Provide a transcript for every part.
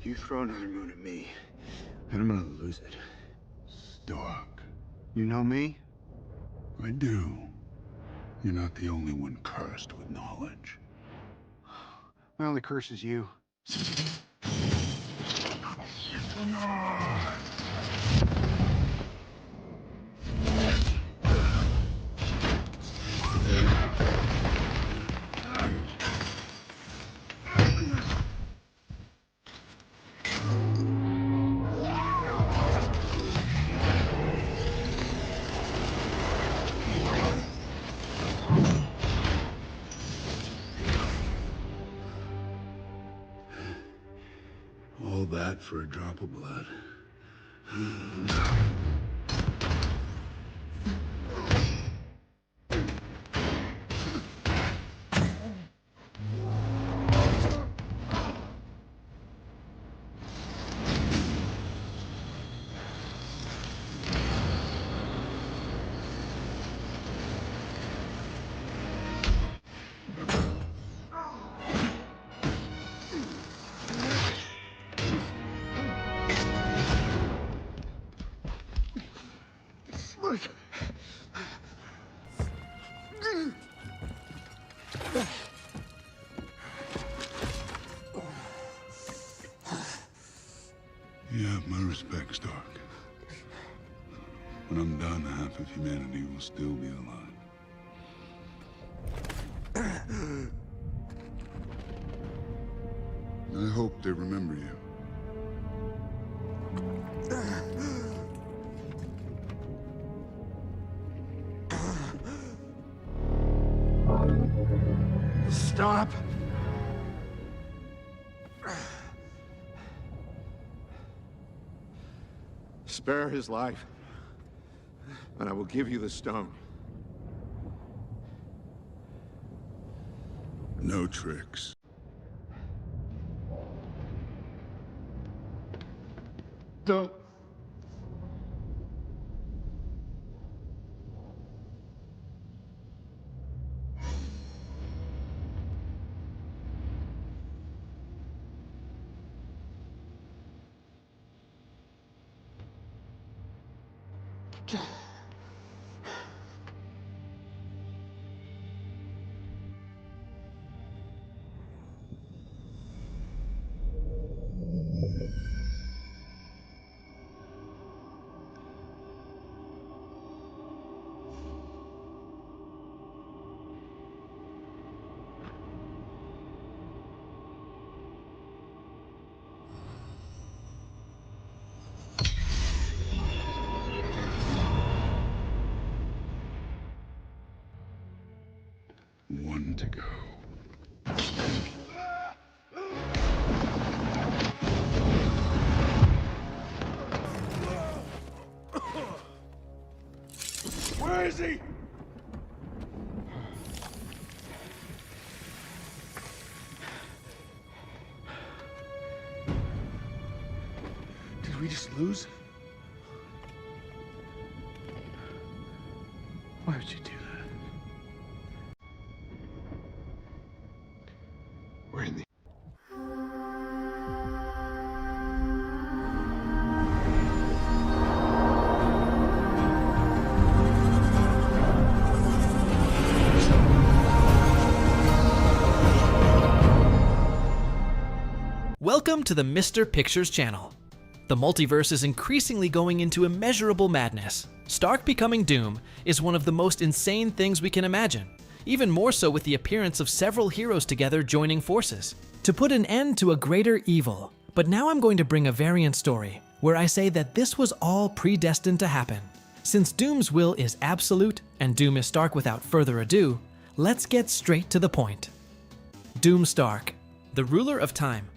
You throw another moon at me, and I'm gonna lose it. Stark. You know me? I do. You're not the only one cursed with knowledge. My only curse is you. All that for a drop of blood. You have my respect, Stark. When I'm done, half of humanity will still be alive. I hope they remember you. Stop! Spare his life, and I will give you the stone. No tricks. Don't. One to go. Where is he? Did we just lose? Why would you do that? We're in the... Welcome to the Mr. Pictures channel. The multiverse is increasingly going into immeasurable madness. Stark becoming Doom is one of the most insane things we can imagine, even more so with the appearance of several heroes together joining forces to put an end to a greater evil. But now I'm going to bring a variant story where I say that this was all predestined to happen. Since Doom's will is absolute and Doom is Stark without further ado, let's get straight to the point. Doomstark, the ruler of time.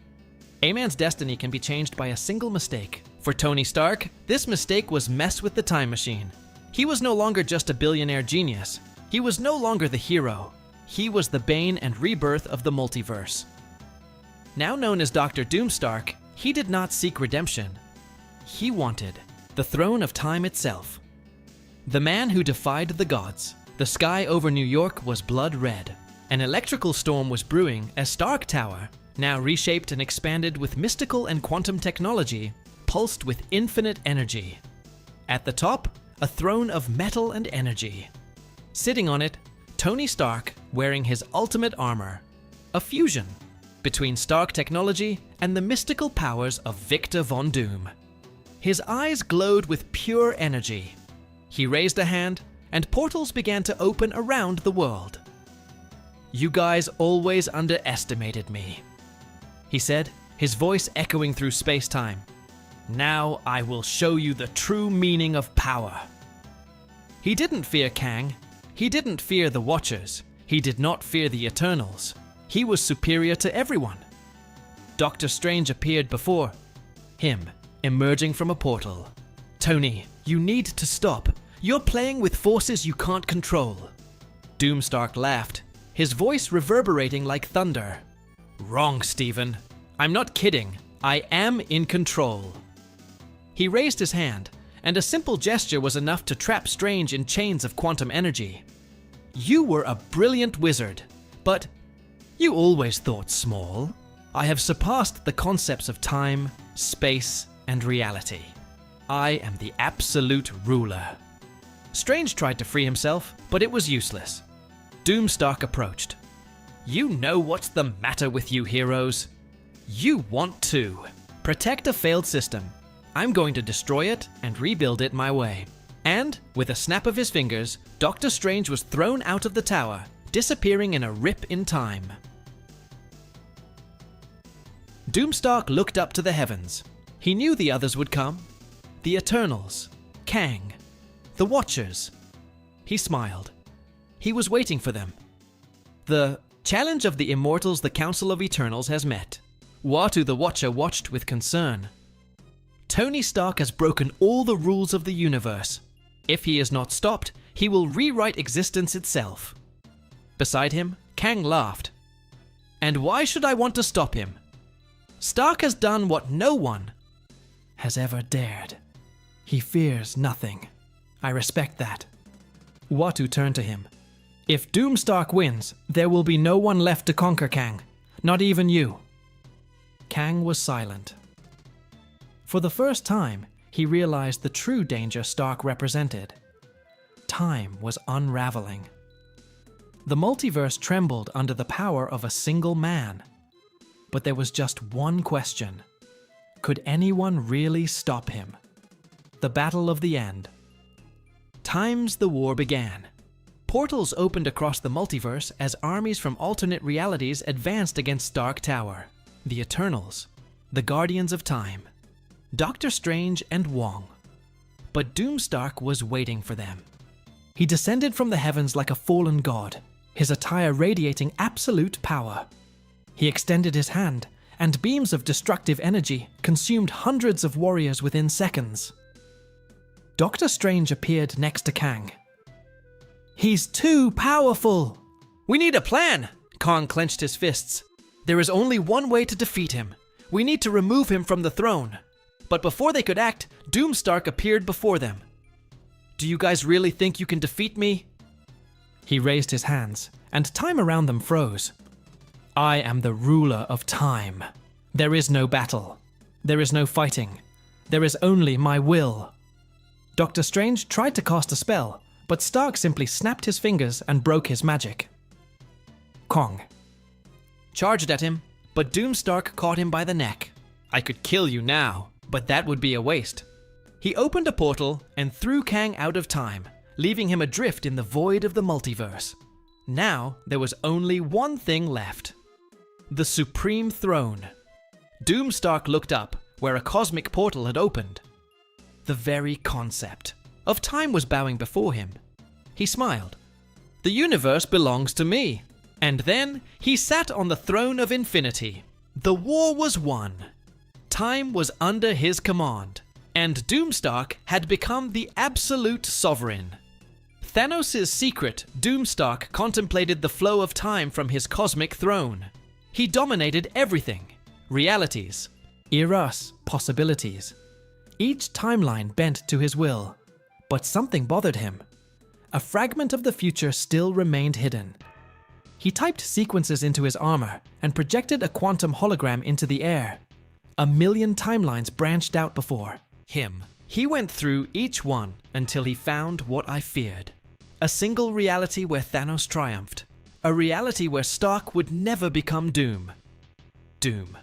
A man's destiny can be changed by a single mistake. For Tony Stark, this mistake was mess with the time machine. He was no longer just a billionaire genius. He was no longer the hero. He was the bane and rebirth of the multiverse. Now known as Dr. Doomstark, he did not seek redemption. He wanted the throne of time itself. The man who defied the gods. The sky over New York was blood red. An electrical storm was brewing as Stark Tower, now reshaped and expanded with mystical and quantum technology, pulsed with infinite energy. At the top, a throne of metal and energy. Sitting on it, Tony Stark wearing his ultimate armor, a fusion between Stark technology and the mystical powers of Victor Von Doom. His eyes glowed with pure energy. He raised a hand, and portals began to open around the world. "You guys always underestimated me," he said, his voice echoing through space-time. "Now I will show you the true meaning of power." He didn't fear Kang. He didn't fear the Watchers. He did not fear the Eternals. He was superior to everyone. Doctor Strange appeared before him, emerging from a portal. "Tony, you need to stop. You're playing with forces you can't control." Doomstark laughed, his voice reverberating like thunder. "Wrong, Stephen. I'm not kidding. I am in control." He raised his hand, and a simple gesture was enough to trap Strange in chains of quantum energy. "You were a brilliant wizard, but you always thought small. I have surpassed the concepts of time, space, and reality. I am the absolute ruler." Strange tried to free himself, but it was useless. Doomstark approached. "You know what's the matter with you heroes? You want to protect a failed system. I'm going to destroy it and rebuild it my way." And, with a snap of his fingers, Doctor Strange was thrown out of the tower, disappearing in a rip in time. Doomstark looked up to the heavens. He knew the others would come. The Eternals, Kang, the Watchers. He smiled. He was waiting for them. The challenge of the Immortals the Council of Eternals has met. Uatu the Watcher watched with concern. Tony Stark has broken all the rules of the universe. If he is not stopped, he will rewrite existence itself. Beside him, Kang laughed. "And why should I want to stop him? Stark has done what no one has ever dared. He fears nothing. I respect that." Uatu turned to him. "If Doomstark wins, there will be no one left to conquer Kang. Not even you." Kang was silent. For the first time, he realized the true danger Stark represented. Time was unraveling. The multiverse trembled under the power of a single man. But there was just one question. Could anyone really stop him? The battle of the end. The war began. Portals opened across the multiverse as armies from alternate realities advanced against Stark Tower. The Eternals, the Guardians of Time, Doctor Strange and Wong. But Doomstark was waiting for them. He descended from the heavens like a fallen god, his attire radiating absolute power. He extended his hand, and beams of destructive energy consumed hundreds of warriors within seconds. Doctor Strange appeared next to Kang. "He's too powerful!" "We need a plan!" Kang clenched his fists. "There is only one way to defeat him. We need to remove him from the throne." But before they could act, Doomstark appeared before them. "Do you guys really think you can defeat me?" He raised his hands, and time around them froze. "I am the ruler of time. There is no battle. There is no fighting. There is only my will." Doctor Strange tried to cast a spell, but Stark simply snapped his fingers and broke his magic. Kong charged at him, but Doomstark caught him by the neck. "I could kill you now, but that would be a waste." He opened a portal and threw Kang out of time, leaving him adrift in the void of the multiverse. Now there was only one thing left. The Supreme Throne. Doomstark looked up, where a cosmic portal had opened. The very concept of time was bowing before him. He smiled. "The universe belongs to me." And then he sat on the throne of infinity. The war was won. Time was under his command, and Doomstark had become the absolute sovereign. Thanos' secret, Doomstark contemplated the flow of time from his cosmic throne. He dominated everything. Realities, eras, possibilities. Each timeline bent to his will. But something bothered him. A fragment of the future still remained hidden. He typed sequences into his armor and projected a quantum hologram into the air. 1,000,000 timelines branched out before him. He went through each one until he found what I feared. A single reality where Thanos triumphed. A reality where Stark would never become Doom. Doom.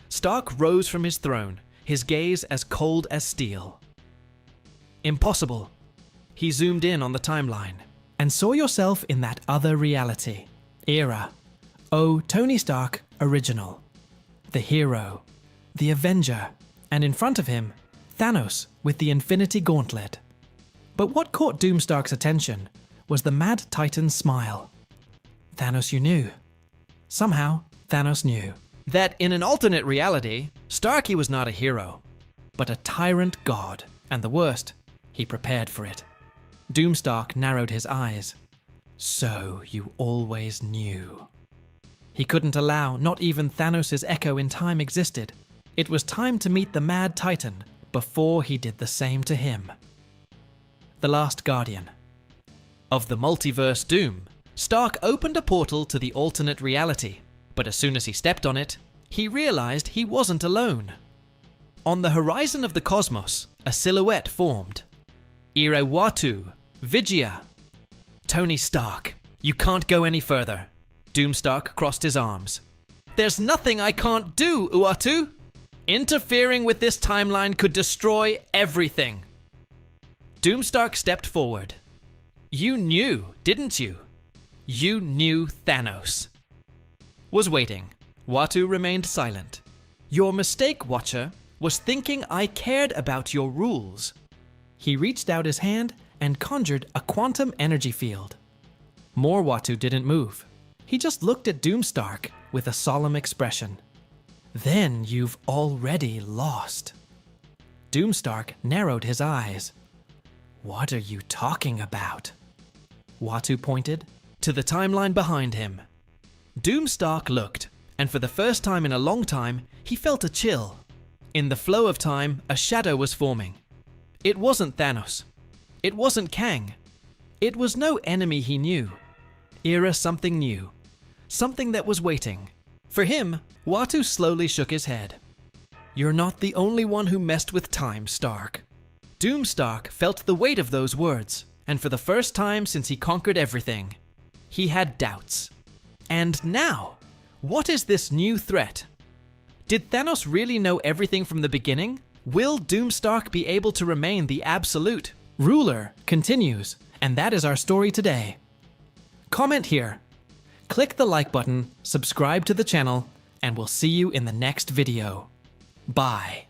Stark rose from his throne, his gaze as cold as steel. Impossible. He zoomed in on the timeline and saw yourself in that other reality. Era. Oh, Tony Stark, original. The hero. The Avenger. And in front of him, Thanos with the Infinity Gauntlet. But what caught Doomstark's attention was the Mad Titan's smile. Thanos, you knew. Somehow, Thanos knew that in an alternate reality, Starky was not a hero, but a tyrant god, and the worst, he prepared for it. Doomstark narrowed his eyes. So you always knew. He couldn't allow not even Thanos' echo in time existed. It was time to meet the Mad Titan before he did the same to him. The Last Guardian. Of the multiverse Doom, Stark opened a portal to the alternate reality, but as soon as he stepped on it, he realized he wasn't alone. On the horizon of the cosmos, a silhouette formed. Watu, Vigia. Tony Stark, you can't go any further. Doomstark crossed his arms. There's nothing I can't do, Uatu. Interfering with this timeline could destroy everything. Doomstark stepped forward. You knew, didn't you? You knew Thanos. Was waiting. Watu remained silent. Your mistake, Watcher, was thinking I cared about your rules. He reached out his hand and conjured a quantum energy field. More Watu didn't move. He just looked at Doomstark with a solemn expression. Then you've already lost. Doomstark narrowed his eyes. What are you talking about? Watu pointed to the timeline behind him. Doomstark looked, and for the first time in a long time, he felt a chill. In the flow of time, a shadow was forming. It wasn't Thanos. It wasn't Kang. It was no enemy he knew. Era something new. Something that was waiting. For him, Watu slowly shook his head. You're not the only one who messed with time, Stark. Doomstark felt the weight of those words, and for the first time since he conquered everything, he had doubts. And now, what is this new threat? Did Thanos really know everything from the beginning? Will Doomstark be able to remain the absolute ruler? Continues, and that is our story today. Comment here. Click the like button, subscribe to the channel, and we'll see you in the next video. Bye.